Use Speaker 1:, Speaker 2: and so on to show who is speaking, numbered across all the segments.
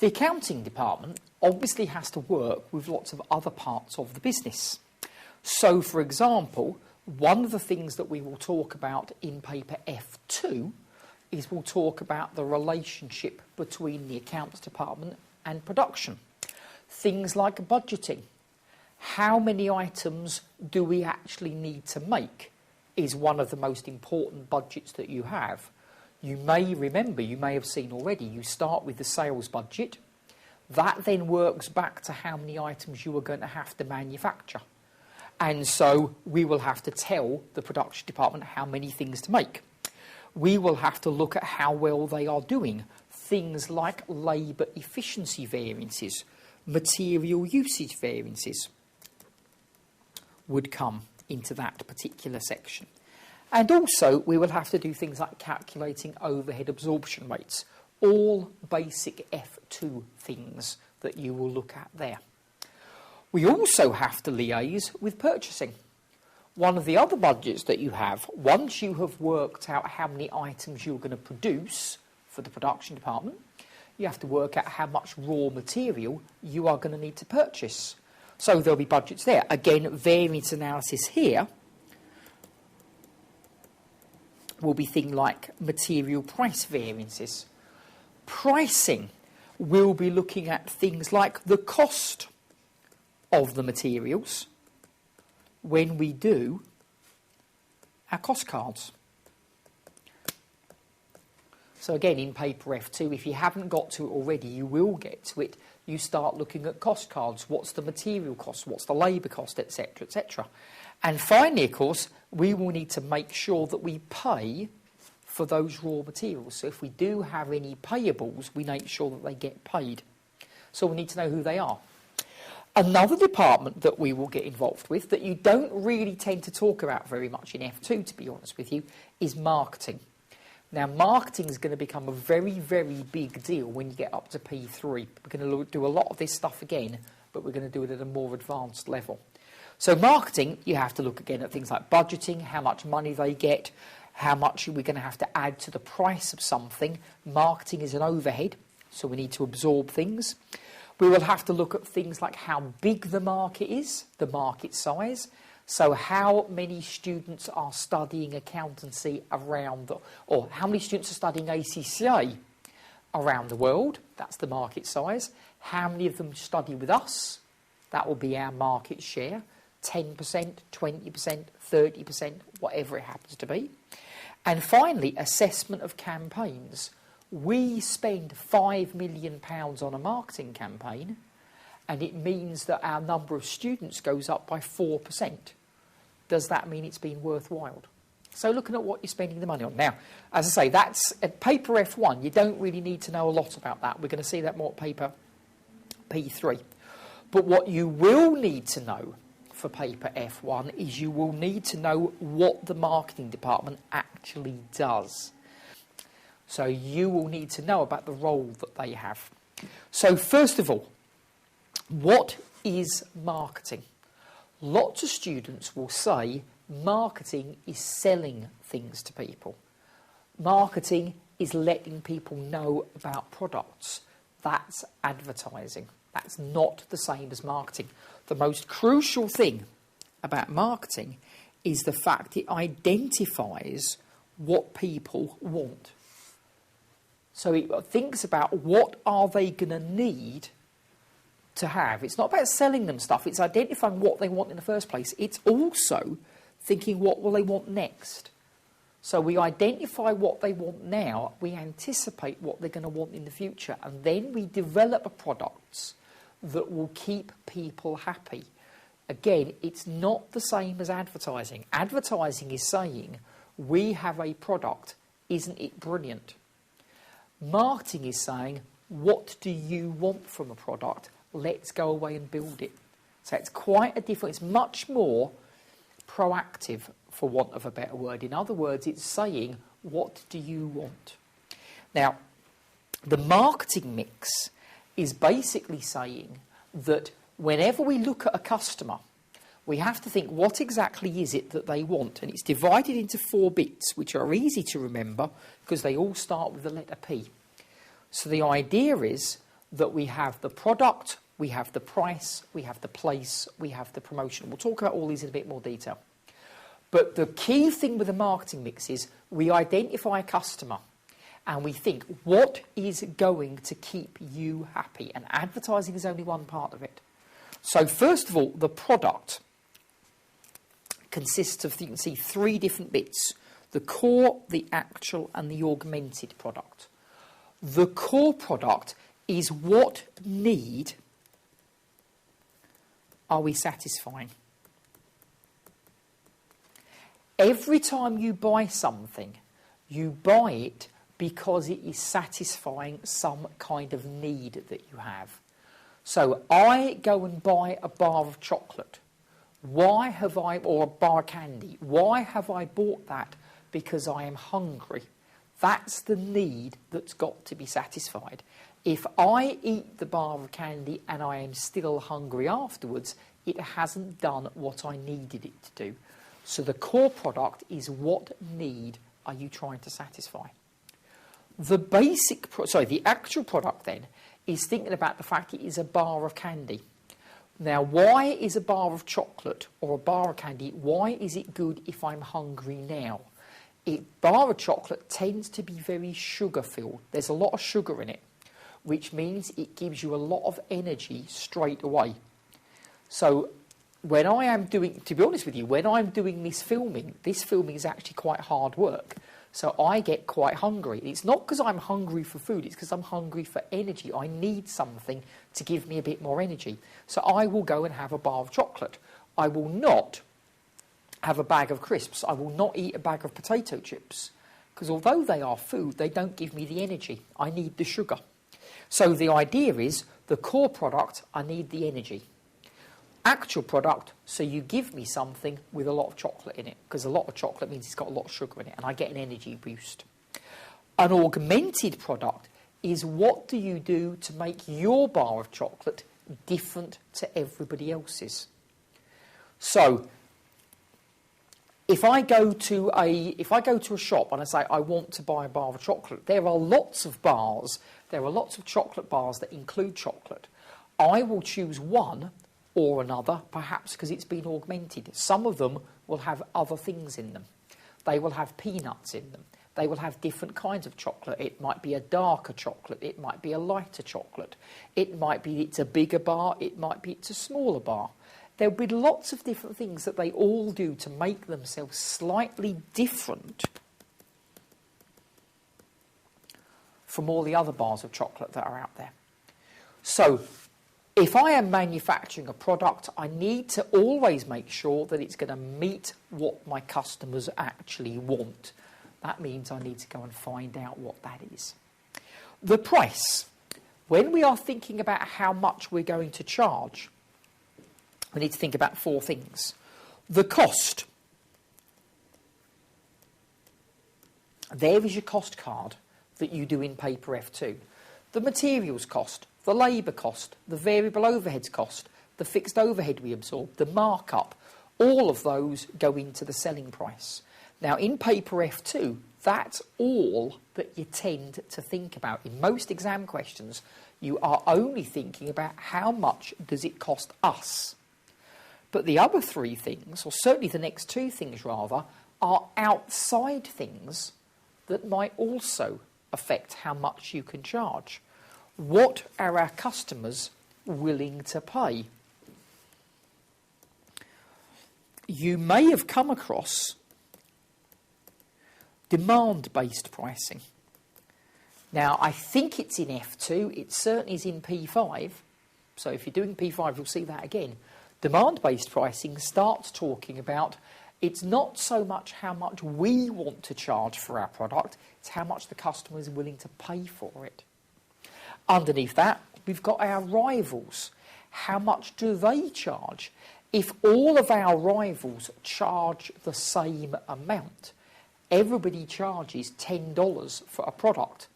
Speaker 1: The accounting department obviously has to work with lots of other parts of the business. So, for example, one of the things that we will talk about in paper F2 is we'll talk about the relationship between the accounts department and production. Things like budgeting. How many items do we actually need to make is one of the most important budgets that you have. You may remember, you may have seen already, you start with the sales budget. That then works back to how many items you are going to have to manufacture. And so we will have to tell the production department how many things to make. We will have to look at how well they are doing. Things like labour efficiency variances, material usage variances would come into that particular section. And also we will have to do things like calculating overhead absorption rates, all basic F2 things that you will look at there. We also have to liaise with purchasing. One of the other budgets that you have, once you have worked out how many items you're going to produce for the production department, you have to work out how much raw material you are going to need to purchase. So there'll be budgets there. Again, variance analysis here will be things like material price variances. Pricing will be looking at things like the cost of the materials when we do our cost cards. So again, in paper F2, if you haven't got to it already, you will get to it. You start looking at cost cards. What's the material cost? What's the labour cost, etc., etc. And finally, of course, we will need to make sure that we pay for those raw materials. So if we do have any payables, we make sure that they get paid. So we need to know who they are. Another department that we will get involved with that you don't really tend to talk about very much in F2, to be honest with you, is marketing. Now, marketing is going to become a very, very big deal when you get up to P3. We're going to do a lot of this stuff again, but we're going to do it at a more advanced level. So marketing, you have to look again at things like budgeting, how much money they get, how much we're going to have to add to the price of something. Marketing is an overhead, so we need to absorb things. We will have to look at things like how big the market is, the market size. So how many students are studying accountancy around, or how many students are studying ACCA around the world? That's the market size. How many of them study with us? That will be our market share. 10%, 20%, 30%, whatever it happens to be. And finally, assessment of campaigns. We spend £5 million on a marketing campaign, and it means that our number of students goes up by 4%. Does that mean it's been worthwhile? So looking at what you're spending the money on. Now, as I say, that's at paper F1. You don't really need to know a lot about that. We're going to see that more at paper P3. But what you will need to know for paper F1 is you will need to know what the marketing department actually does. So you will need to know about the role that they have. So first of all, what is marketing? Lots of students will say marketing is selling things to people. Marketing is letting people know about products. That's advertising. That's not the same as marketing. The most crucial thing about marketing is the fact it identifies what people want. So it thinks about what are they going to need to have. It's not about selling them stuff. It's identifying what they want in the first place. It's also thinking what will they want next. So we identify what they want now. We anticipate what they're going to want in the future. And then we develop products that will keep people happy. Again, it's not the same as advertising. Advertising is saying, we have a product, isn't it brilliant? Marketing is saying, what do you want from a product? Let's go away and build it. So it's quite a different, it's much more proactive, for want of a better word. In other words, it's saying, what do you want? Now, the marketing mix is basically saying that whenever we look at a customer, we have to think, what exactly is it that they want? And it's divided into 4 bits, which are easy to remember because they all start with the letter P. So the idea is that we have the product, we have the price, we have the place, we have the promotion. We'll talk about all these in a bit more detail. But the key thing with the marketing mix is we identify a customer and we think, what is going to keep you happy? And advertising is only one part of it. So first of all, the product consists of, you can see, 3 different bits: the core, the actual, and the augmented product. The core product is what need are we satisfying? Every time you buy something, you buy it because it is satisfying some kind of need that you have. So I go and buy a bar of chocolate. Why have I, or a bar of candy, why have I bought that? Because I am hungry. That's the need that's got to be satisfied. If I eat the bar of candy and I am still hungry afterwards, it hasn't done what I needed it to do. So the core product is what need are you trying to satisfy? The actual product then is thinking about the fact it is a bar of candy. Now, why is a bar of chocolate or a bar of candy, why is it good if I'm hungry now? A bar of chocolate tends to be very sugar-filled. There's a lot of sugar in it, which means it gives you a lot of energy straight away. So when I am doing, to be honest with you, when I'm doing this filming is actually quite hard work. So I get quite hungry. It's not because I'm hungry for food, it's because I'm hungry for energy. I need something to give me a bit more energy. So I will go and have a bar of chocolate. I will not have a bag of crisps. I will not eat a bag of potato chips. Because although they are food, they don't give me the energy. I need the sugar. So the idea is, the core product, I need the energy. Actual product, so you give me something with a lot of chocolate in it, because a lot of chocolate means it's got a lot of sugar in it, and I get an energy boost. An augmented product is what do you do to make your bar of chocolate different to everybody else's. So if I go to a shop and I say I want to buy a bar of chocolate, there are lots of bars, there are lots of chocolate bars that include chocolate. I will choose one or another, perhaps because it's been augmented. Some of them will have other things in them. They will have peanuts in them. They will have different kinds of chocolate. It might be a darker chocolate. It might be a lighter chocolate. It might be it's a bigger bar. It might be it's a smaller bar. There'll be lots of different things that they all do to make themselves slightly different from all the other bars of chocolate that are out there. So if I am manufacturing a product, I need to always make sure that it's going to meet what my customers actually want. That means I need to go and find out what that is. The price. When we are thinking about how much we're going to charge, we need to think about 4 things. The cost. There is your cost card that you do in paper F2. The materials cost, the labour cost, the variable overheads cost, the fixed overhead we absorb, the markup, all of those go into the selling price. Now, in paper F2, that's all that you tend to think about. In most exam questions, you are only thinking about how much does it cost us. But the other 3 things, or certainly the next 2 things rather, are outside things that might also affect how much you can charge. What are our customers willing to pay? You may have come across demand-based pricing. Now, I think it's in F2, it certainly is in P5, so if you're doing P5 you'll see that again. Demand-based pricing starts talking about it's not so much how much we want to charge for our product, it's how much the customer is willing to pay for it. Underneath that, we've got our rivals. How much do they charge? If all of our rivals charge the same amount, everybody charges $10 for a product.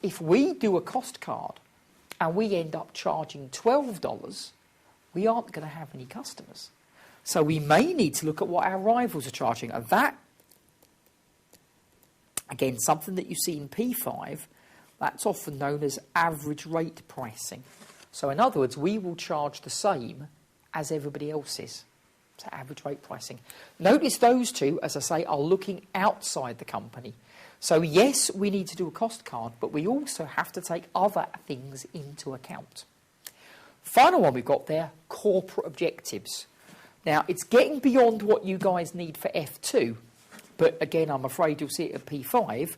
Speaker 1: If we do a cost card and we end up charging $12, we aren't going to have any customers. So we may need to look at what our rivals are charging. And that, again, something that you see in P5, That's often known as average rate pricing. So in other words, we will charge the same as everybody else is. So average rate pricing. Notice those two, as I say, are looking outside the company. So yes, we need to do a cost card, but we also have to take other things into account. Final one we've got there, corporate objectives. Now, it's getting beyond what you guys need for F2, but again, I'm afraid you'll see it at P5.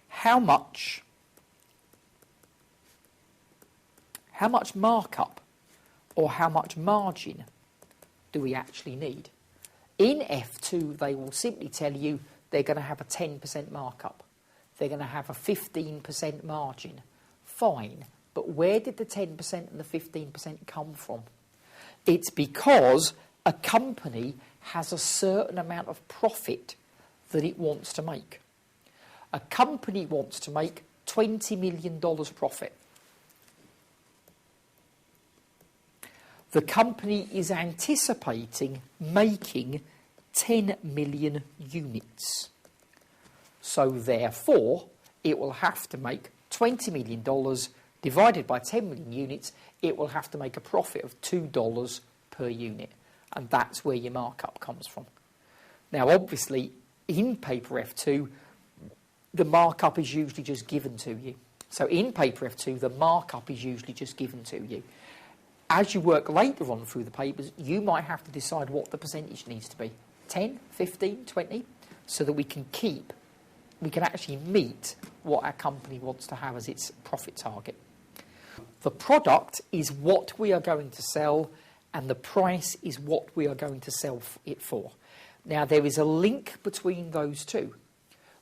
Speaker 1: How much markup or how much margin do we actually need? In F2, they will simply tell you they're going to have a 10% markup. They're going to have a 15% margin. Fine, but where did the 10% and the 15% come from? It's because a company has a certain amount of profit that it wants to make. A company wants to make $20 million profit. The company is anticipating making 10 million units. So therefore, it will have to make $20 million divided by 10 million units. It will have to make a profit of $2 per unit. And that's where your markup comes from. Now, obviously, in paper F2, the markup is usually just given to you. So in paper F2, the markup is usually just given to you. As you work later on through the papers, you might have to decide what the percentage needs to be. 10, 15, 20, so that we can actually meet what our company wants to have as its profit target. The product is what we are going to sell, and the price is what we are going to sell it for. Now, there is a link between those two,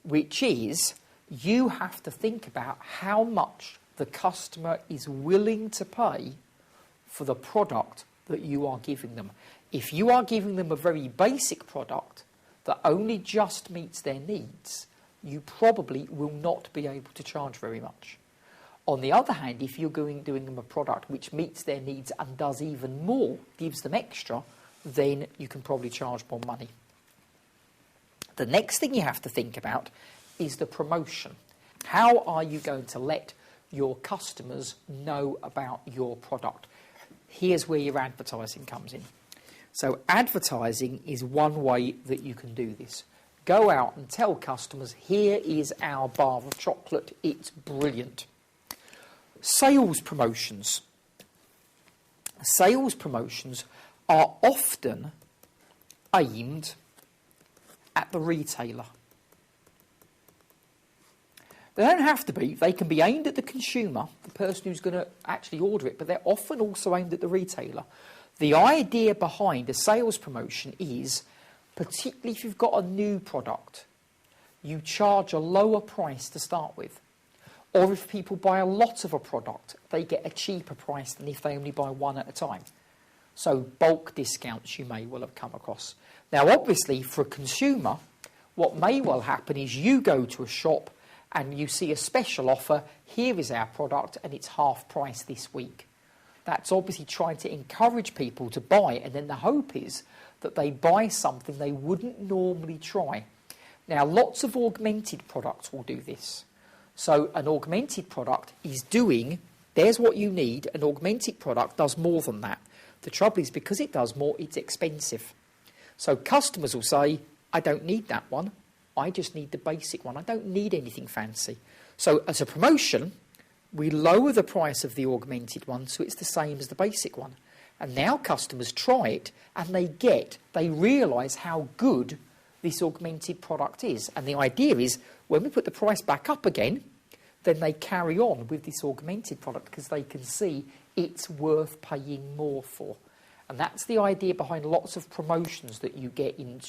Speaker 1: which is you have to think about how much the customer is willing to pay for the product that you are giving them. If you are giving them a very basic product that only just meets their needs, you probably will not be able to charge very much. On the other hand, if you're doing them a product which meets their needs and does even more, gives them extra, then you can probably charge more money. The next thing you have to think about is the promotion. How are you going to let your customers know about your product? Here's where your advertising comes in. So advertising is one way that you can do this. Go out and tell customers, here is our bar of chocolate, it's brilliant. Sales promotions. Sales promotions are often aimed at the retailer. They don't have to be. They can be aimed at the consumer, the person who's going to actually order it, but they're often also aimed at the retailer. The idea behind a sales promotion is, particularly if you've got a new product, you charge a lower price to start with. Or if people buy a lot of a product, they get a cheaper price than if they only buy one at a time. So bulk discounts you may well have come across. Now, obviously, for a consumer, what may well happen is you go to a shop and you see a special offer, here is our product and it's half price this week. That's obviously trying to encourage people to buy, and then the hope is that they buy something they wouldn't normally try. Now, lots of augmented products will do this. So an augmented product is doing, there's what you need, an augmented product does more than that. The trouble is, because it does more, it's expensive. So customers will say, I don't need that one, I just need the basic one, I don't need anything fancy. So as a promotion, we lower the price of the augmented one so it's the same as the basic one. And now customers try it and they realise how good this augmented product is. And the idea is, when we put the price back up again, then they carry on with this augmented product because they can see it's worth paying more for. And that's the idea behind lots of promotions that you get in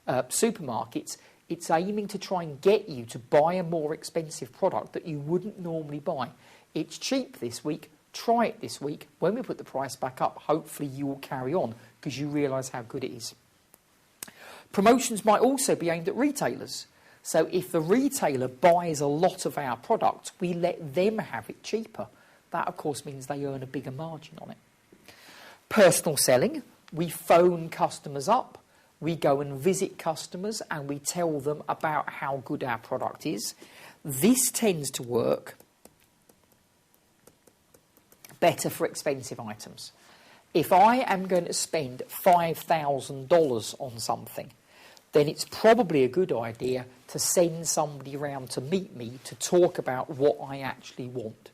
Speaker 1: supermarkets. It's aiming to try and get you to buy a more expensive product that you wouldn't normally buy. It's cheap this week, try it this week. When we put the price back up, hopefully you will carry on because you realise how good it is. Promotions might also be aimed at retailers. So if the retailer buys a lot of our product, we let them have it cheaper. That, of course, means they earn a bigger margin on it. Personal selling, we phone customers up. We go and visit customers and we tell them about how good our product is. This tends to work better for expensive items. If I am going to spend $5,000 on something, then it's probably a good idea to send somebody around to meet me to talk about what I actually want.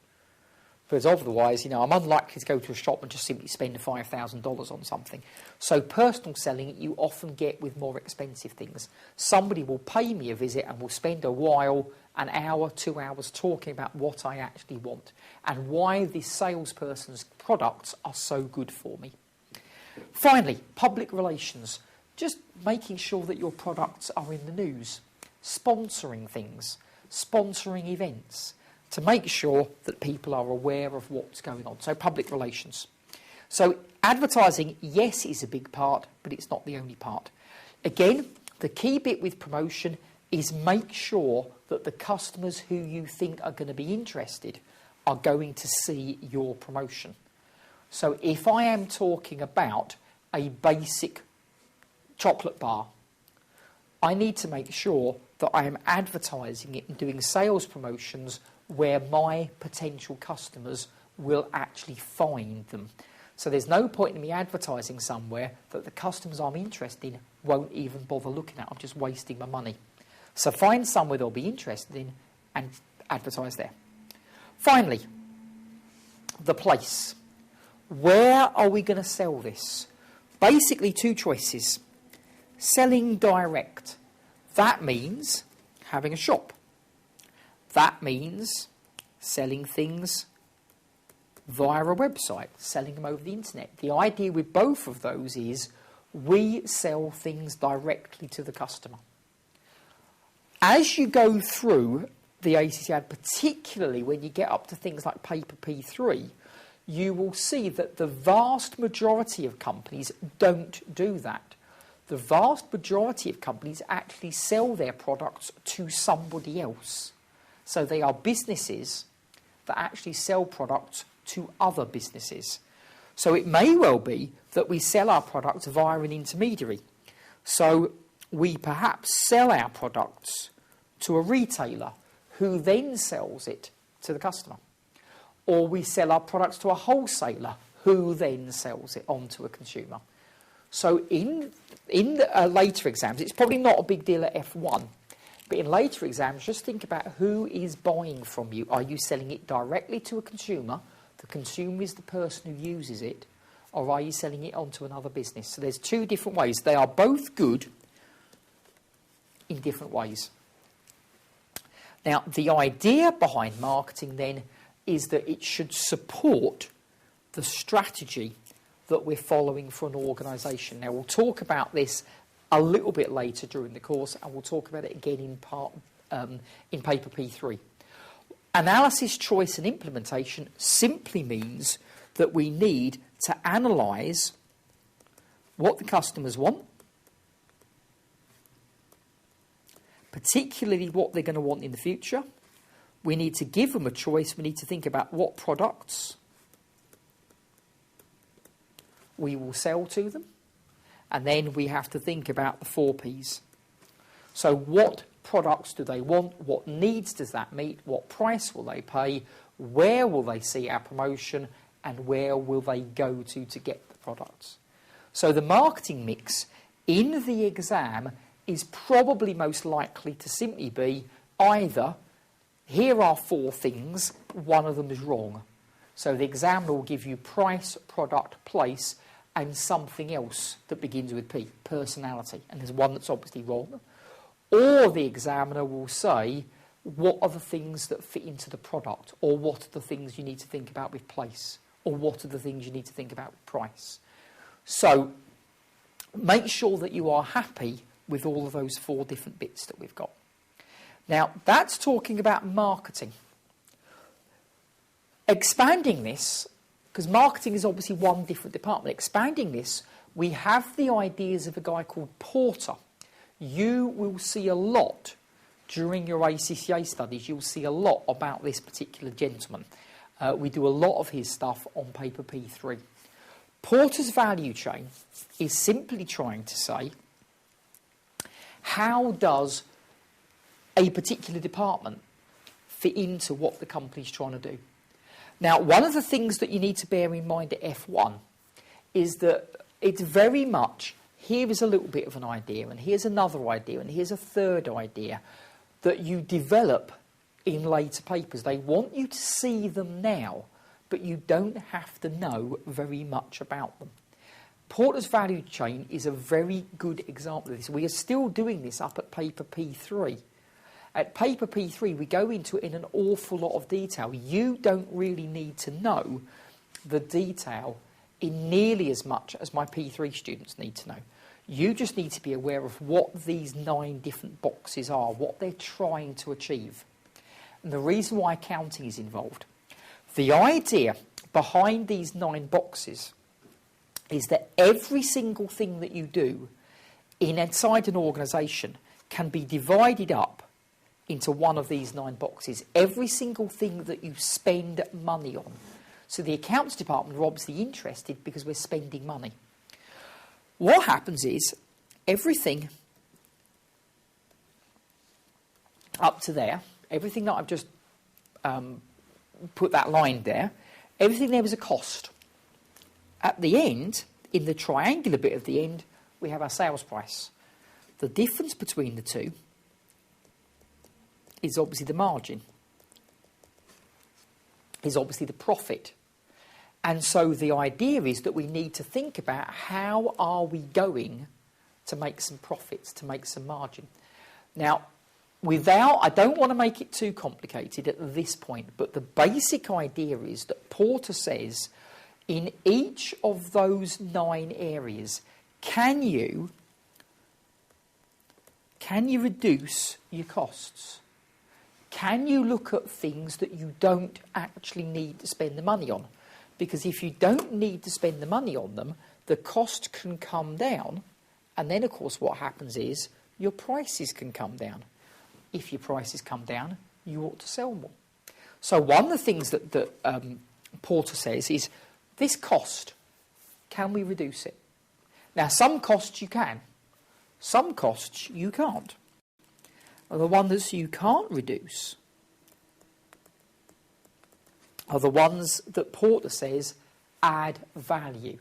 Speaker 1: Because otherwise, I'm unlikely to go to a shop and just simply spend $5,000 on something. So personal selling, you often get with more expensive things. Somebody will pay me a visit and will spend a while, an hour, 2 hours, talking about what I actually want and why this salesperson's products are so good for me. Finally, public relations. Just making sure that your products are in the news. Sponsoring things. Sponsoring events. To make sure that people are aware of what's going on. So public relations. So advertising, yes, is a big part, but it's not the only part. Again, the key bit with promotion is make sure that the customers who you think are going to be interested are going to see your promotion. So if I am talking about a basic chocolate bar, I need to make sure that I am advertising it and doing sales promotions where my potential customers will actually find them. So there's no point in me advertising somewhere that the customers I'm interested in won't even bother looking at. I'm just wasting my money. So find somewhere they'll be interested in and advertise there. Finally, the place. Where are we going to sell this? Basically, two choices. Selling direct. That means having a shop. That means selling things via a website, selling them over the internet. The idea with both of those is we sell things directly to the customer. As you go through the ACC ad, particularly when you get up to things like Paper P3, you will see that the vast majority of companies don't do that. The vast majority of companies actually sell their products to somebody else. So they are businesses that actually sell products to other businesses. So it may well be that we sell our products via an intermediary. So we perhaps sell our products to a retailer who then sells it to the customer. Or we sell our products to a wholesaler who then sells it on to a consumer. So in later exams, it's probably not a big deal at F1, but in later exams, just think about who is buying from you. Are you selling it directly to a consumer? The consumer is the person who uses it. Or are you selling it onto another business? So there's two different ways. They are both good in different ways. Now, the idea behind marketing then is that it should support the strategy that we're following for an organisation. Now, we'll talk about this a little bit later during the course, and we'll talk about it again in Paper P3. Analysis, choice and implementation simply means that we need to analyse what the customers want, particularly what they're going to want in the future. We need to give them a choice. We need to think about what products we will sell to them. And then we have to think about the 4 Ps. So what products do they want? What needs does that meet? What price will they pay? Where will they see our promotion? And where will they go to get the products? So the marketing mix in the exam is probably most likely to simply be either, here are 4 things, one of them is wrong. So the examiner will give you price, product, place, and something else that begins with P, personality. And there's one that's obviously wrong. Or the examiner will say, what are the things that fit into the product? Or what are the things you need to think about with place? Or what are the things you need to think about with price? So make sure that you are happy with all of those 4 different bits that we've got. Now, that's talking about marketing. Expanding this, because marketing is obviously one different department. Expanding this, we have the ideas of a guy called Porter. You will see a lot during your ACCA studies. You'll see a lot about this particular gentleman. We do a lot of his stuff on Paper P3. Porter's value chain is simply trying to say How does a particular department fit into what the company's trying to do? Now, one of the things that you need to bear in mind at F1 is that it's very much, here is a little bit of an idea, and here's another idea, and here's a third idea that you develop in later papers. They want you to see them now, but you don't have to know very much about them. Porter's value chain is a very good example of this. We are still doing this up at paper P3. At paper P3, we go into it in an awful lot of detail. You don't really need to know the detail in nearly as much as my P3 students need to know. You just need to be aware of what these 9 different boxes are, what they're trying to achieve. And the reason why accounting is involved. The idea behind these 9 boxes is that every single thing that you do inside an organisation can be divided up into one of these 9 boxes. Every single thing that you spend money on. So the accounts department are obviously interested because we're spending money. What happens is everything up to there, everything that I've just put that line there, everything there was a cost. At the end, in the triangular bit of the end, we have our sales price. The difference between the two is obviously the margin, is obviously the profit. And so the idea is that we need to think about how are we going to make some profits, to make some margin. Now, I don't want to make it too complicated at this point, but the basic idea is that Porter says in each of those 9 areas, can you reduce your costs? Can you look at things that you don't actually need to spend the money on? Because if you don't need to spend the money on them, the cost can come down, and then, of course, what happens is your prices can come down. If your prices come down, you ought to sell more. So one of the things that Porter says is, this cost, can we reduce it? Now, some costs you can. Some costs you can't. And the ones you can't reduce are the ones that Porter says add value.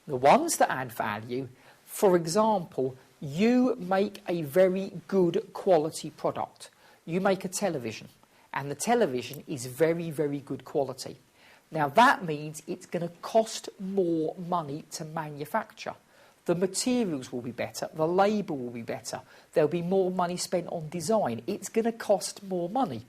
Speaker 1: The ones that add value, for example, you make a very good quality product. You make a television, and the television is very, very good quality. Now, that means it's going to cost more money to manufacture. The materials will be better, the labour will be better, there'll be more money spent on design. It's going to cost more money.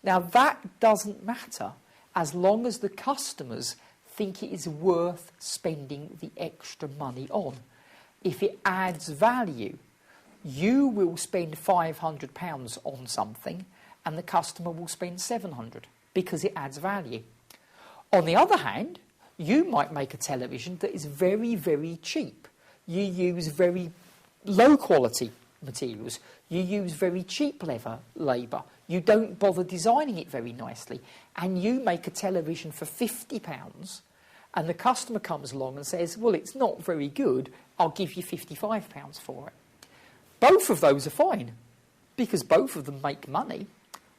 Speaker 1: Now, that doesn't matter as long as the customers think it is worth spending the extra money on. If it adds value, you will spend £500 on something and the customer will spend £700 because it adds value. On the other hand, you might make a television that is very, very cheap. You use very low quality materials. You use very cheap labour. You don't bother designing it very nicely. And you make a television for £50 and the customer comes along and says, well, it's not very good, I'll give you £55 for it. Both of those are fine because both of them make money.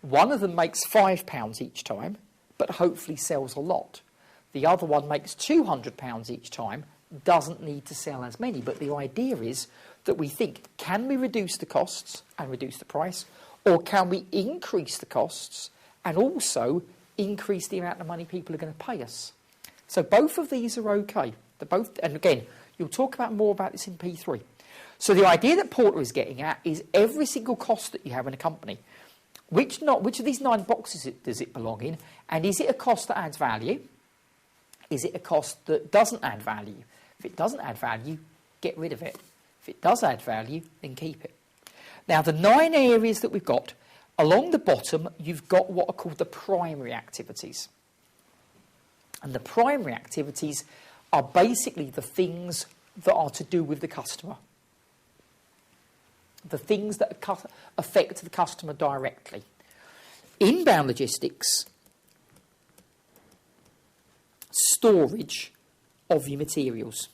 Speaker 1: One of them makes £5 each time, but hopefully sells a lot. The other one makes £200 each time, doesn't need to sell as many. But the idea is that we think, can we reduce the costs and reduce the price? Or can we increase the costs and also increase the amount of money people are going to pay us? So both of these are okay. They're both, and again, you'll talk about more about this in P3. So the idea that Porter is getting at is every single cost that you have in a company, which of these 9 boxes does it belong in? And is it a cost that adds value? Is it a cost that doesn't add value? If it doesn't add value, get rid of it. If it does add value, then keep it. Now, the 9 areas that we've got, along the bottom, you've got what are called the primary activities. And the primary activities are basically the things that are to do with the customer. The things that affect the customer directly. Inbound logistics, storage of your materials.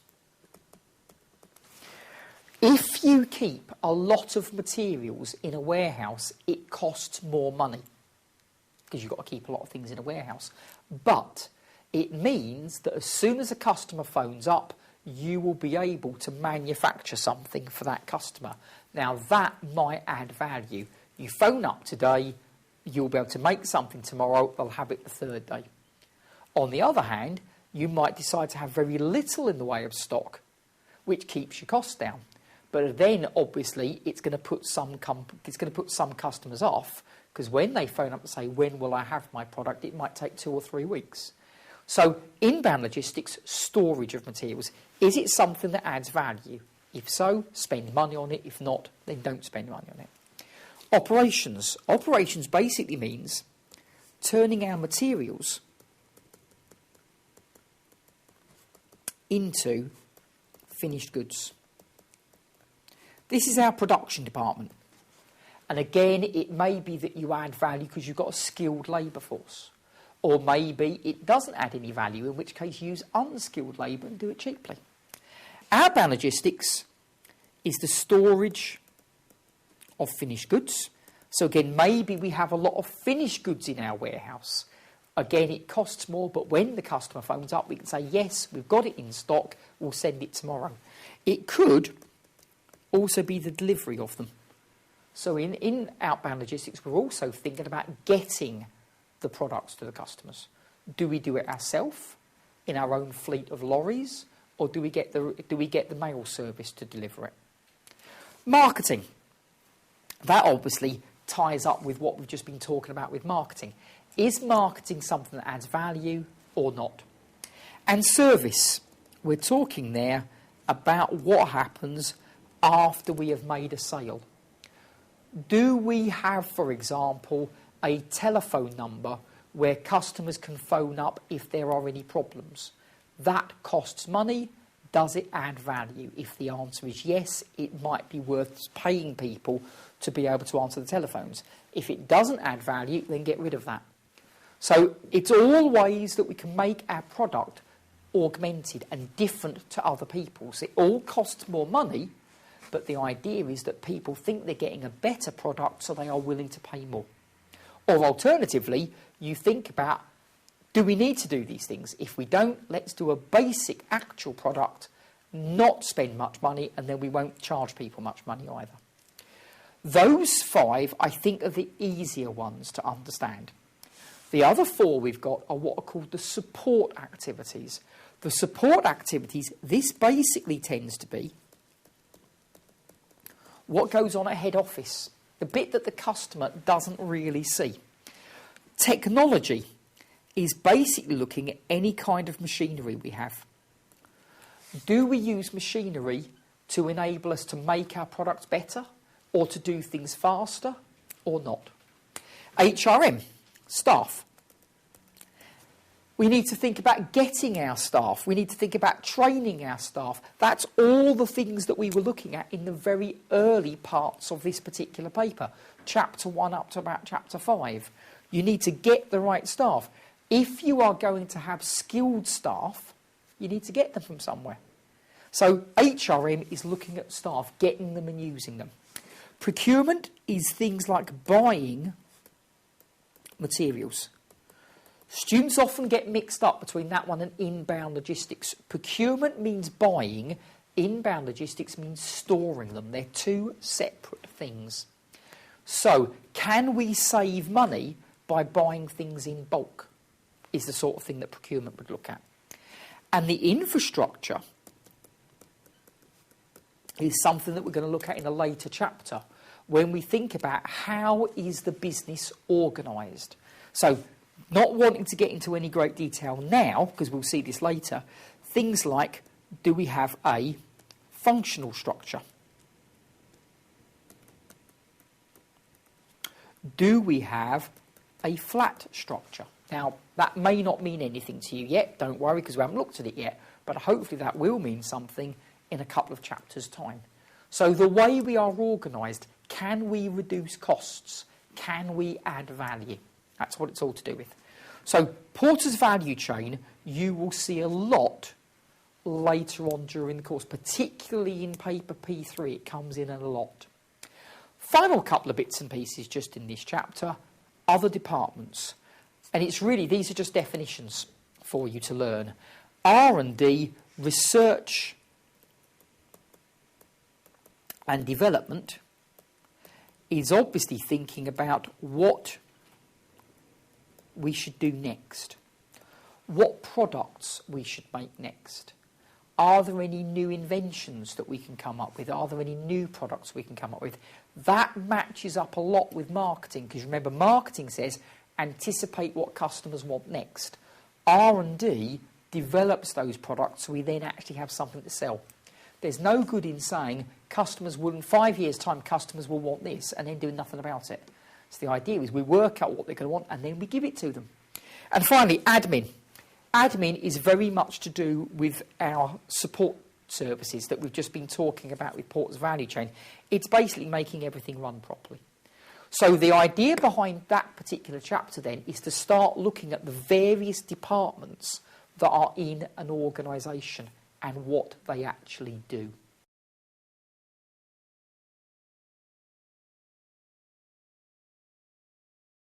Speaker 1: If you keep a lot of materials in a warehouse, it costs more money because you've got to keep a lot of things in a warehouse. But it means that as soon as a customer phones up, you will be able to manufacture something for that customer. Now, that might add value. You phone up today, you'll be able to make something tomorrow, they'll have it the third day. On the other hand, you might decide to have very little in the way of stock, which keeps your costs down. But then, obviously, it's going to put some customers off, because when they phone up and say, when will I have my product, it might take 2 or 3 weeks. So, inbound logistics, storage of materials, is it something that adds value? If so, spend money on it. If not, then don't spend money on it. Operations. Operations basically means turning our materials into finished goods. This is our production department. And again, it may be that you add value because you've got a skilled labour force. Or maybe it doesn't add any value, in which case use unskilled labour and do it cheaply. Outbound logistics is the storage of finished goods. So again, maybe we have a lot of finished goods in our warehouse. Again, it costs more, but when the customer phones up, we can say, yes, we've got it in stock, we'll send it tomorrow. It could also be the delivery of them. So in outbound logistics, we're also thinking about getting the products to the customers. Do we do it ourselves in our own fleet of lorries, or do we get the mail service to deliver it? Marketing. That obviously ties up with what we've just been talking about with marketing. Is marketing something that adds value or not? And service. We're talking there about what happens after we have made a sale. Do we have, for example, a telephone number where customers can phone up if there are any problems? That costs money. Does it add value? If the answer is yes, it might be worth paying people to be able to answer the telephones. If it doesn't add value, then get rid of that. So it's all ways that we can make our product augmented and different to other people's. It all costs more money, but the idea is that people think they're getting a better product, so they are willing to pay more. Or alternatively, you think about, do we need to do these things? If we don't, let's do a basic actual product, not spend much money, and then we won't charge people much money either. Those 5, I think, are the easier ones to understand. The other 4 we've got are what are called the support activities. The support activities, this basically tends to be what goes on at head office, the bit that the customer doesn't really see. Technology is basically looking at any kind of machinery we have. Do we use machinery to enable us to make our products better or to do things faster or not? HRM, staff. We need to think about getting our staff. We need to think about training our staff. That's all the things that we were looking at in the very early parts of this particular paper, chapter 1 up to about chapter 5. You need to get the right staff. If you are going to have skilled staff, you need to get them from somewhere. So HRM is looking at staff, getting them and using them. Procurement is things like buying materials. Students often get mixed up between that one and inbound logistics. Procurement means buying, inbound logistics means storing them. They're 2 separate things. So, can we save money by buying things in bulk? Is the sort of thing that procurement would look at. And the infrastructure is something that we're going to look at in a later chapter when we think about how is the business organised. So, not wanting to get into any great detail now, because we'll see this later, things like, do we have a functional structure? Do we have a flat structure? Now, that may not mean anything to you yet, don't worry, because we haven't looked at it yet, but hopefully that will mean something in a couple of chapters' time. So the way we are organised, can we reduce costs? Can we add value? That's what it's all to do with. So Porter's value chain, you will see a lot later on during the course, particularly in paper P3. It comes in a lot. Final couple of bits and pieces just in this chapter, other departments. And it's really, these are just definitions for you to learn. R&D, research and development, is obviously thinking about what we should do next, what products we should make next. Are there any new inventions that we can come up with? Are there any new products we can come up with? That matches up a lot with marketing, because remember, marketing says anticipate what customers want next. R&D develops those products so we then actually have something to sell. There's no good in saying customers will, in 5 years' time, customers will want this, and then doing nothing about it. So the idea is we work out what they're going to want and then we give it to them. And finally, admin. Admin is very much to do with our support services that we've just been talking about with Porter's Value Chain. It's basically making everything run properly. So the idea behind that particular chapter then is to start looking at the various departments that are in an organisation and what they actually do.